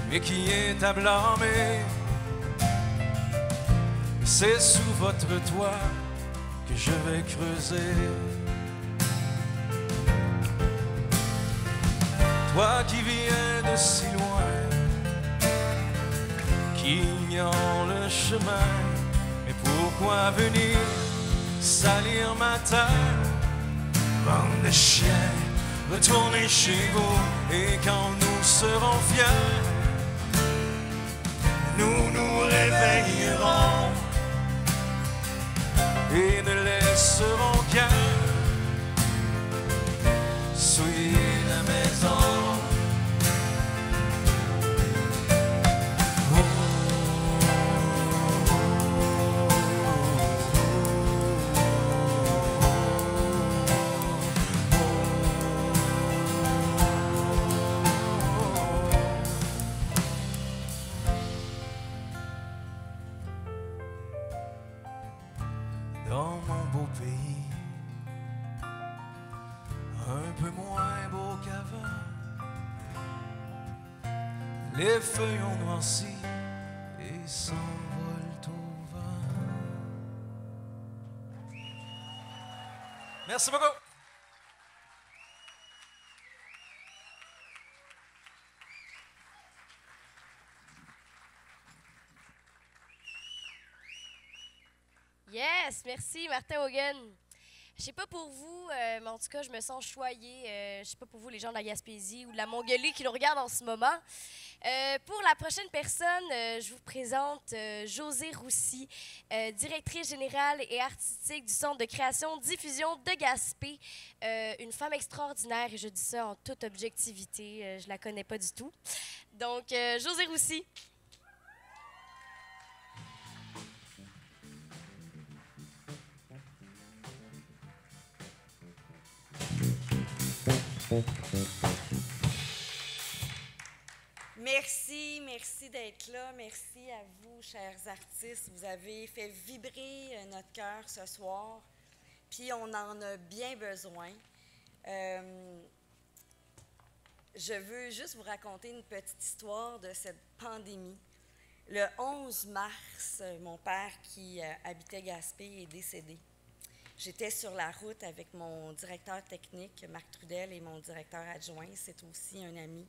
mais qui est à blâmer? C'est sous votre toit que je vais creuser. Toi qui viens de si loin, qui ignore le chemin, mais pourquoi venir salir ma terre? Bande de chiens, retournez chez vous, et quand nous serons fiers, nous nous réveillerons et ne laisserons qu'un souiller la maison. Dans mon beau pays, un peu moins beau qu'avant, les feuilles ont noirci et s'envolent au vent. Merci beaucoup. Yes, merci Martin Hogan. Je sais pas pour vous, mais en tout cas, je me sens choyée. Je sais pas pour vous, les gens de la Gaspésie ou de la Mongolie qui nous regardent en ce moment. Pour la prochaine personne, je vous présente Josée Roussy, directrice générale et artistique du Centre de création-diffusion de Gaspé. Une femme extraordinaire, et je dis ça en toute objectivité. Je la connais pas du tout. Donc, Josée Roussy. Merci d'être là. Merci à vous, chers artistes. Vous avez fait vibrer notre cœur ce soir, puis on en a bien besoin. Je veux juste vous raconter une petite histoire de cette pandémie. Le 11 mars, mon père qui habitait Gaspé est décédé. J'étais sur la route avec mon directeur technique, Marc Trudel, et mon directeur adjoint, c'est aussi un ami.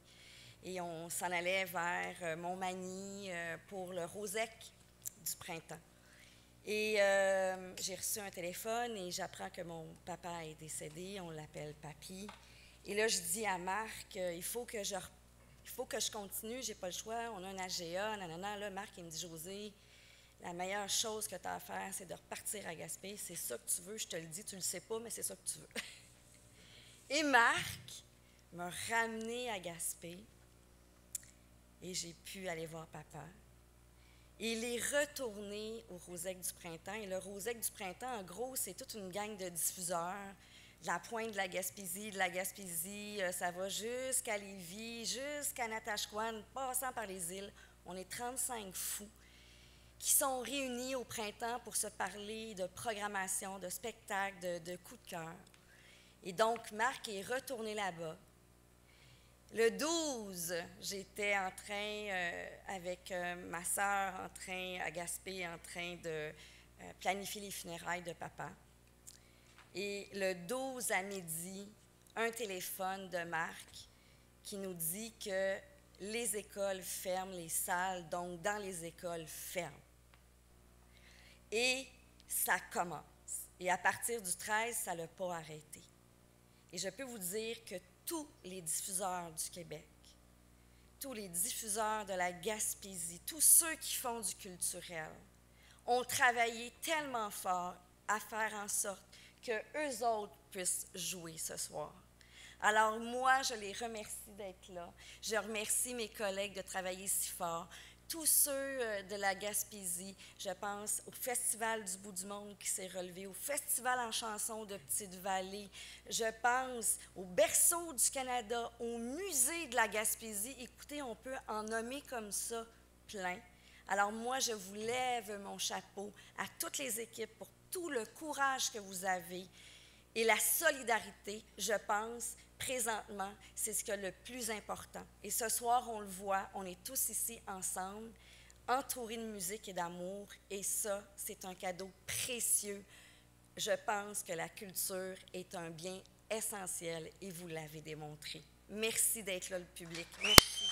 Et on s'en allait vers Montmagny pour le Rosec du printemps. Et j'ai reçu un téléphone et j'apprends que mon papa est décédé, on l'appelle Papy. Et là, je dis à Marc, il faut que je continue, j'ai pas le choix, on a un AGA, nanana. Là, Marc, il me dit, Josée, la meilleure chose que tu as à faire, c'est de repartir à Gaspé. C'est ça que tu veux, je te le dis, tu le sais pas, mais c'est ça que tu veux. Et Marc m'a ramené à Gaspé et j'ai pu aller voir papa. Et il est retourné au Rosec du printemps. Et le Rosec du printemps, en gros, c'est toute une gang de diffuseurs, de la pointe de la Gaspésie, ça va jusqu'à Lévis, jusqu'à Natashquan, passant par les îles. On est 35 fous qui sont réunis au printemps pour se parler de programmation, de spectacles, de coups de cœur. Et donc, Marc est retourné là-bas. Le 12, j'étais en train, avec ma sœur, à Gaspé, en train de planifier les funérailles de papa. Et le 12 à midi, un téléphone de Marc qui nous dit que les écoles ferment, les salles, donc dans les écoles ferment. Et ça commence. Et à partir du 13, ça n'a pas arrêté. Et je peux vous dire que tous les diffuseurs du Québec, tous les diffuseurs de la Gaspésie, tous ceux qui font du culturel, ont travaillé tellement fort à faire en sorte qu'eux autres puisse jouer ce soir. Alors moi, je les remercie d'être là. Je remercie mes collègues de travailler si fort. Tous ceux de la Gaspésie, je pense au Festival du bout du monde qui s'est relevé, au Festival en chanson de Petite-Vallée, je pense au Berceau du Canada, au Musée de la Gaspésie. Écoutez, on peut en nommer comme ça plein. Alors moi, je vous lève mon chapeau à toutes les équipes pour tout le courage que vous avez et la solidarité, je pense, présentement, c'est ce qui est le plus important. Et ce soir, on le voit, on est tous ici ensemble, entourés de musique et d'amour, et ça, c'est un cadeau précieux. Je pense que la culture est un bien essentiel et vous l'avez démontré. Merci d'être là, le public. Merci.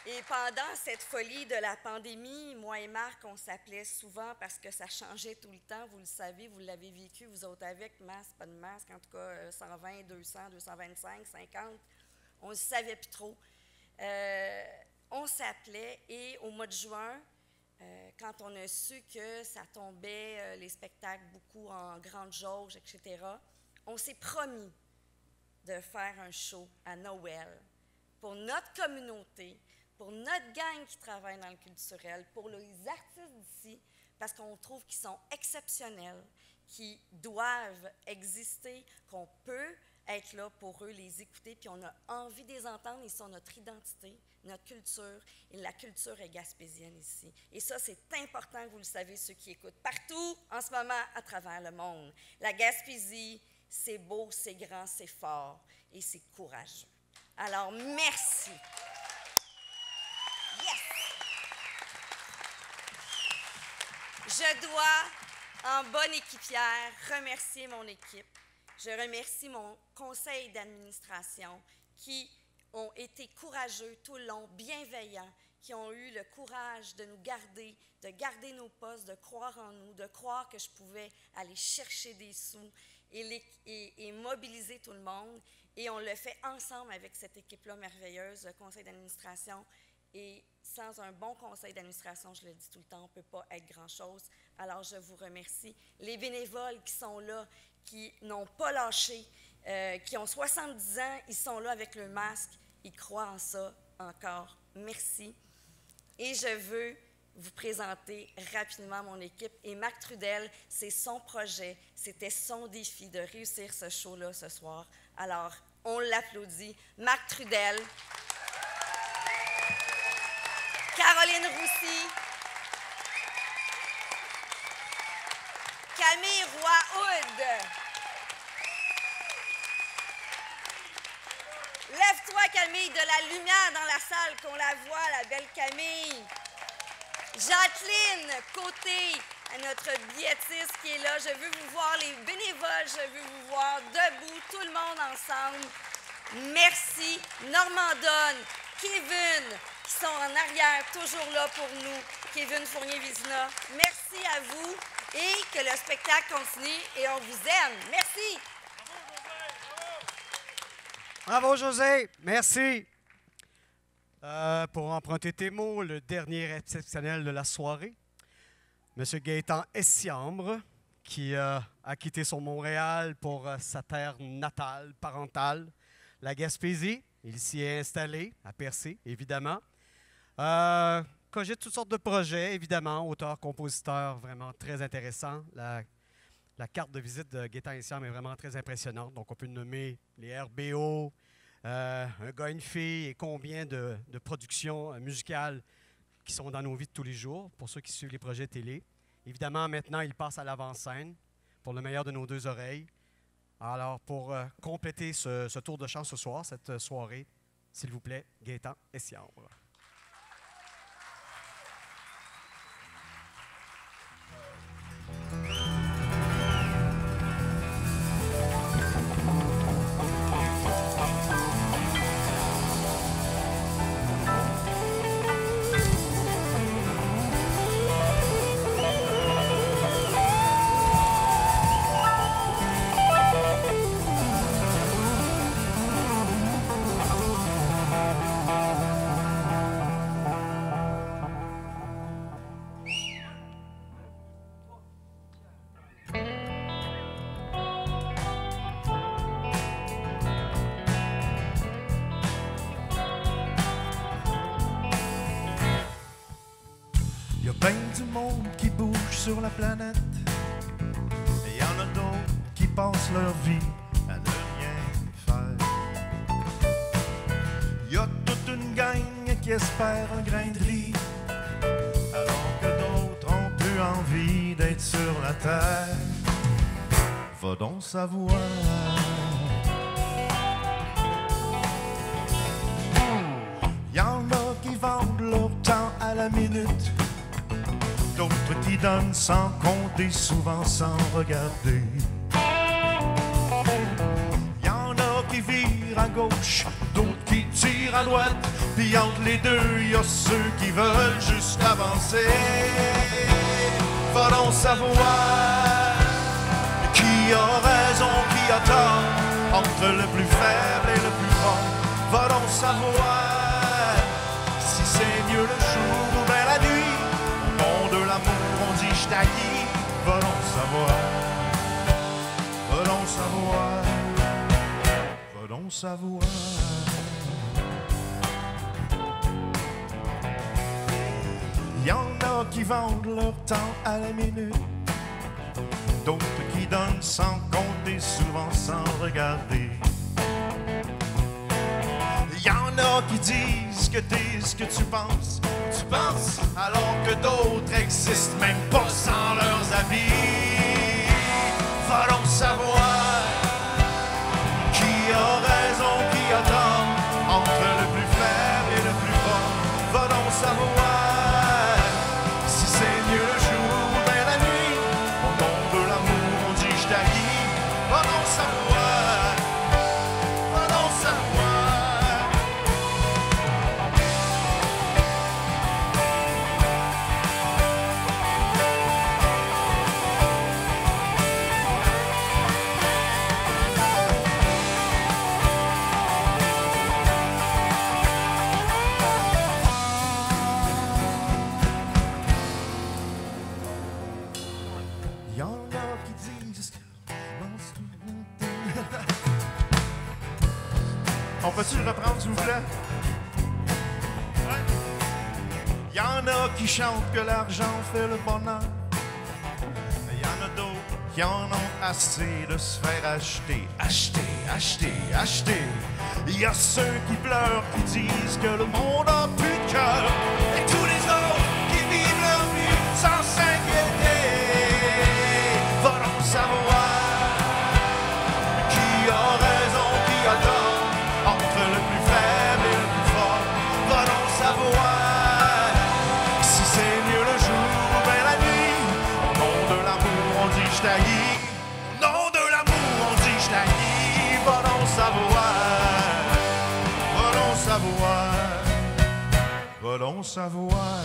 Et pendant cette folie de la pandémie, moi et Marc, on s'appelait souvent parce que ça changeait tout le temps. Vous le savez, vous l'avez vécu, vous autres avec, masque, pas de masque, en tout cas 120, 200, 225, 50. On ne savait plus trop. On s'appelait et au mois de juin, quand on a su que ça tombait, les spectacles beaucoup en grande jauge, etc., on s'est promis de faire un show à Noël pour notre communauté, pour notre gang qui travaille dans le culturel, pour les artistes d'ici, parce qu'on trouve qu'ils sont exceptionnels, qui doivent exister, qu'on peut être là pour eux, les écouter, puis on a envie de les entendre. Ils sont notre identité, notre culture, et la culture est gaspésienne ici. Et ça, c'est important que vous le savez, ceux qui écoutent partout en ce moment à travers le monde. La Gaspésie, c'est beau, c'est grand, c'est fort et c'est courageux. Alors, merci. Yes! Je dois, en bonne équipière, remercier mon équipe. Je remercie mon conseil d'administration qui ont été courageux tout le long, bienveillants, qui ont eu le courage de nous garder, de garder nos postes, de croire en nous, de croire que je pouvais aller chercher des sous et mobiliser tout le monde. Et on le fait ensemble avec cette équipe-là merveilleuse, le conseil d'administration. Et sans un bon conseil d'administration, je le dis tout le temps, on ne peut pas être grand-chose. Alors, je vous remercie. Les bénévoles qui sont là, qui n'ont pas lâché, qui ont 70 ans, ils sont là avec le masque, ils croient en ça encore. Merci. Et je veux vous présenter rapidement mon équipe. Et Marc Trudel, c'est son projet, c'était son défi de réussir ce show-là ce soir. Alors, on l'applaudit. Marc Trudel, Caroline Roussy, Camille Roy-Houd. Lève-toi, Camille, de la lumière dans la salle, qu'on la voit, la belle Camille. Jacqueline Côté, notre billettiste qui est là. Je veux vous voir, les bénévoles, je veux vous voir debout, tout le monde ensemble. Merci. Normandonne, Kevin, qui sont en arrière, toujours là pour nous. Kevin Fournier-Vizina, merci à vous et que le spectacle continue et on vous aime. Merci. Bravo, José. Merci. Pour emprunter tes mots, le dernier exceptionnel de la soirée, M. Gaétan Essiambre, qui a quitté son Montréal pour sa terre natale, parentale, la Gaspésie. Il s'y est installé, à Percé, évidemment. Cogite toutes sortes de projets, évidemment, auteur, compositeur, vraiment très intéressant. La carte de visite de Gaétan Essiambre est vraiment très impressionnante. Donc, on peut nommer les RBO, un gars, une fille et combien de productions musicales qui sont dans nos vies de tous les jours, pour ceux qui suivent les projets télé. Évidemment, maintenant, il passe à l'avant-scène pour le meilleur de nos deux oreilles. Alors, pour compléter ce tour de chant ce soir, cette soirée, s'il vous plaît, Gaétan Essiambre. Y a ben du monde qui bouge sur la planète. Et y en a d'autres qui passent leur vie à ne rien faire. Y a toute une gang qui espère un grain de riz, alors que d'autres ont plus envie d'être sur la terre. Va donc savoir. Y en a qui vendent leur temps à la minute, d'autres qui donnent sans compter, souvent sans regarder. Y en a qui virent à gauche, d'autres qui tirent à droite, puis entre les deux, y a ceux qui veulent juste avancer. Va donc savoir qui a raison, qui a tort, entre le plus faible et le plus fort. Va donc savoir si c'est mieux le jour ou bien la nuit. Au nom de l'amour, on dit je t'haïs. Va donc savoir, va donc savoir, va donc savoir. Y en a qui vendent leur temps à la minute, d'autres qui donnent sans compter, souvent sans regarder. Y en a qui disent que t'es ce que tu penses, alors que d'autres existent même pas sans leurs habits. Va donc savoir qui a raison, qui a tort, entre le plus faible et le plus fort. Va donc savoir si c'est mieux le jour ou bien la nuit. Au nom de l'amour, on dit je t'haïs. Va donc savoir, va donc savoir. Y en a qui disent que on peut-tu le reprendre, s'il vous plaît? Y en a qui chantent que l'argent fait le bonheur. Y en a d'autres qui en ont assez de se faire acheter. Acheter. Y a ceux qui pleurent, qui disent que le monde a plus de cœur. Et tous les autres qui vivent leur vie sans s'inquiéter. Va donc savoir qui a raison, qui a tort, entre le plus faible et le plus fort. Va donc savoir si c'est mieux le jour ou bien la nuit. Au nom de l'amour, on dit je t'haïs. Au nom de l'amour, on dit je t'haïs. Va donc savoir, va donc savoir, va donc savoir.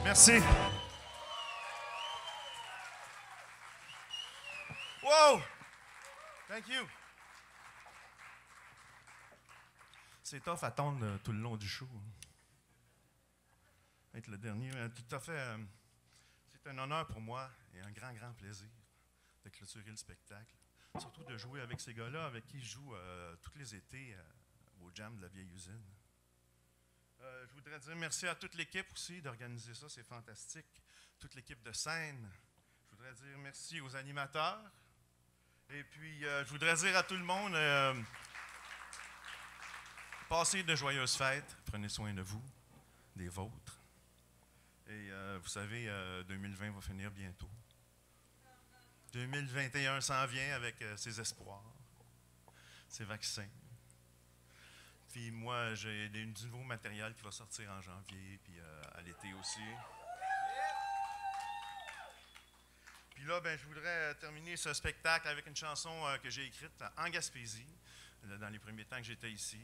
Merci. Wow! Thank you. C'est tough à attendre tout le long du show. Être le dernier, tout à fait. C'est un honneur pour moi et un grand, grand plaisir de clôturer le spectacle. Surtout de jouer avec ces gars-là avec qui je joue tous les étés au Jam de la vieille usine. Je voudrais dire merci à toute l'équipe aussi d'organiser ça, c'est fantastique. Toute l'équipe de scène. Je voudrais dire merci aux animateurs. Et puis, je voudrais dire à tout le monde, passez de joyeuses fêtes, prenez soin de vous, des vôtres. Et vous savez, 2020 va finir bientôt. 2021 s'en vient avec ses espoirs, ses vaccins. Puis moi, j'ai du nouveau matériel qui va sortir en janvier, puis à l'été aussi. là, ben, je voudrais terminer ce spectacle avec une chanson que j'ai écrite en Gaspésie, dans les premiers temps que j'étais ici,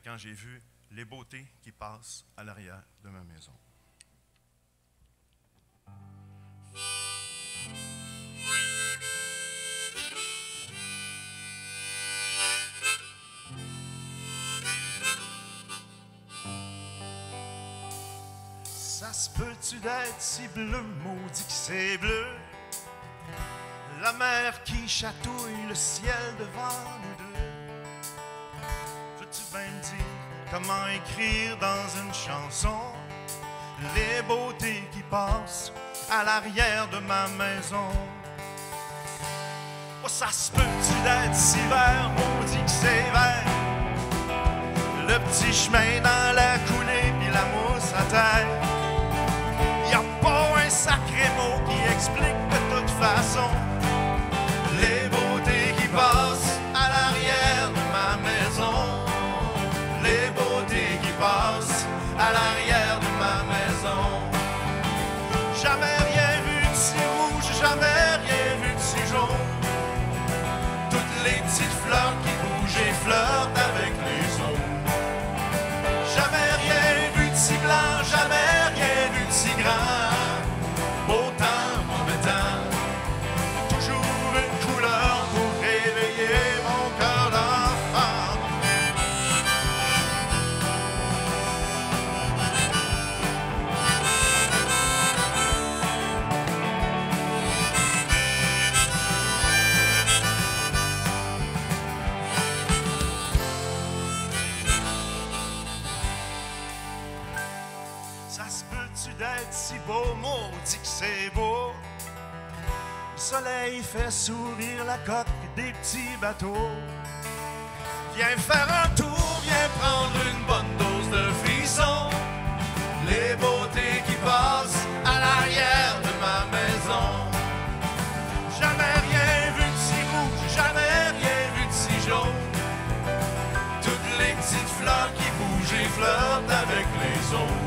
quand j'ai vu les beautés qui passent à l'arrière de ma maison. Ça se peut-tu d'être si bleu, maudit que c'est bleu? La mer qui chatouille le ciel devant nous deux. Veux-tu bien me dire comment écrire dans une chanson les beautés qui passent à l'arrière de ma maison? Oh, ça se peut-tu d'être si vert, maudit que c'est vert? Le petit chemin dans la coulée puis la mousse à terre. Y'a pas un sacré mot qui explique de toute façon les beautés qui passent à l'arrière de ma maison. Les beautés qui passent à l'arrière de ma maison. Jamais rien vu de si rouge, jamais rien vu de si jaune. Toutes les petites fleurs qui bougent et flirtent avec les autres. Jamais rien vu de si blanc, jamais rien vu de si grand. Beau temps, mauvais temps, toujours une couleur pour réveiller mon cœur d'enfant. Ça se peut-tu d'être si beau, maudit que c'est beau? Le soleil fait sourire la coque des petits bateaux. Viens faire un tour, viens prendre une bonne dose de frisson. Les beautés qui passent à l'arrière de ma maison. Jamais rien vu de si rouge, jamais rien vu de si jaune. Toutes les petites fleurs qui bougent et flirtent avec les autres.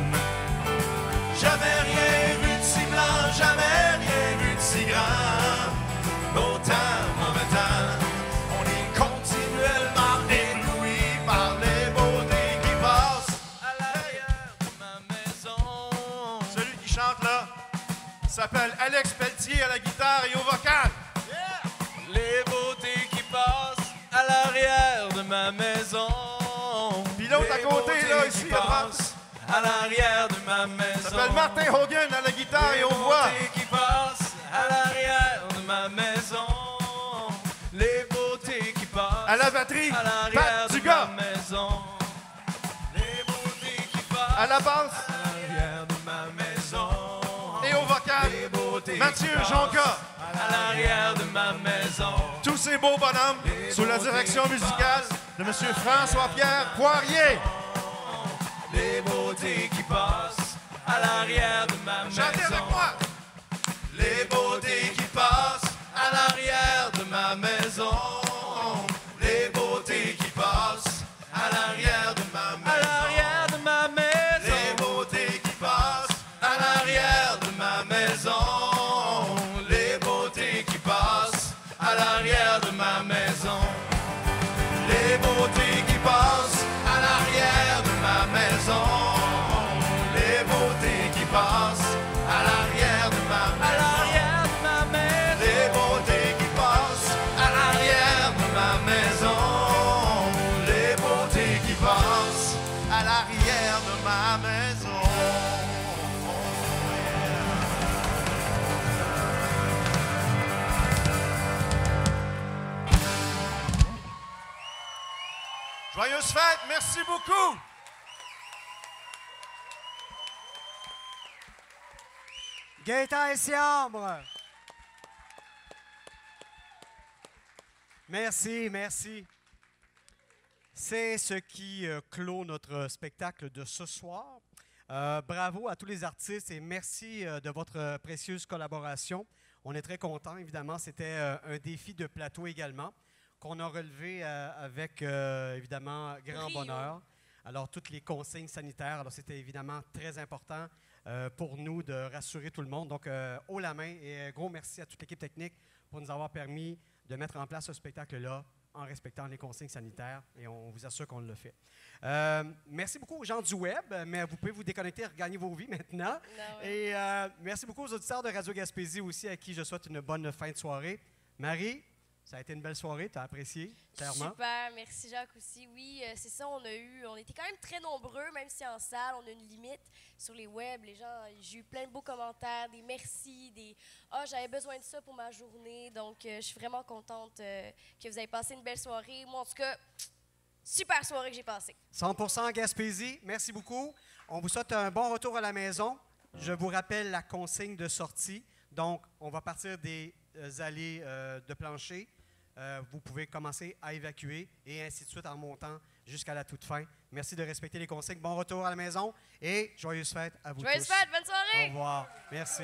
Jamais rien vu de si blanc, jamais rien vu de si grand. Beau temps, mauvais temps, on est continuellement ébloui par les beautés qui passent à l'arrière de ma maison. Celui qui chante là s'appelle Alex Pelletier à la guitare et au vocal. Yeah! Les beautés qui passent à l'arrière de ma maison. Puis l'autre à côté là, ici, à droite. À l'arrière de ma maison. Ça s'appelle Martin Hogan à la guitare et aux voix. Les beautés qui passent à l'arrière de ma maison. Les beautés qui passent à la batterie à l'arrière de ma maison. Les beautés qui passent à la basse à l'arrière de ma maison. Et au vocal, Mathieu Jonca à l'arrière de ma maison. Tous ces beaux bonhommes sous la direction musicale de M. François-Pierre Poirier. Les beautés qui passent à l'arrière de ma maison. Chantez avec moi! Les beautés qui passent à l'arrière de ma maison. Les beautés qui passent à l'arrière de ma maison. À l'arrière de ma maison. Les beautés qui passent à l'arrière de ma maison. Les beautés qui passent à l'arrière de ma maison. Les beautés qui passent à l'arrière de ma maison. Les beautés qui passent à l'arrière de ma maison. Les beautés qui passent à l'arrière de ma maison. Les beautés qui passent à l'arrière de ma maison. Joyeuses fêtes, merci beaucoup! Gaëtan Essiambre. Merci, merci. C'est ce qui clôt notre spectacle de ce soir. Bravo à tous les artistes et merci de votre précieuse collaboration. On est très contents, évidemment. C'était un défi de plateau également, qu'on a relevé avec, évidemment, grand bonheur. Alors, toutes les consignes sanitaires, alors c'était évidemment très important pour nous de rassurer tout le monde. Donc, haut la main et gros merci à toute l'équipe technique pour nous avoir permis de mettre en place ce spectacle-là en respectant les consignes sanitaires et on vous assure qu'on le fait. Merci beaucoup aux gens du web, mais vous pouvez vous déconnecter et regagner vos vies maintenant. Et merci beaucoup aux auditeurs de Radio Gaspésie aussi, à qui je souhaite une bonne fin de soirée. Marie, ça a été une belle soirée, tu as apprécié, clairement. Super, merci Jacques aussi. Oui, c'est ça, on était quand même très nombreux, même si en salle, on a une limite. Sur les web, les gens, j'ai eu plein de beaux commentaires, des merci, des « Ah, j'avais besoin de ça pour ma journée ». Donc, je suis vraiment contente que vous avez passé une belle soirée. Moi, en tout cas, super soirée que j'ai passée. 100% en Gaspésie, merci beaucoup. On vous souhaite un bon retour à la maison. Je vous rappelle la consigne de sortie. Donc, on va partir des allées de plancher. Vous pouvez commencer à évacuer et ainsi de suite en montant jusqu'à la toute fin. Merci de respecter les consignes. Bon retour à la maison et joyeuses fêtes à vous tous. Joyeuses fêtes, bonne soirée! Au revoir. Merci.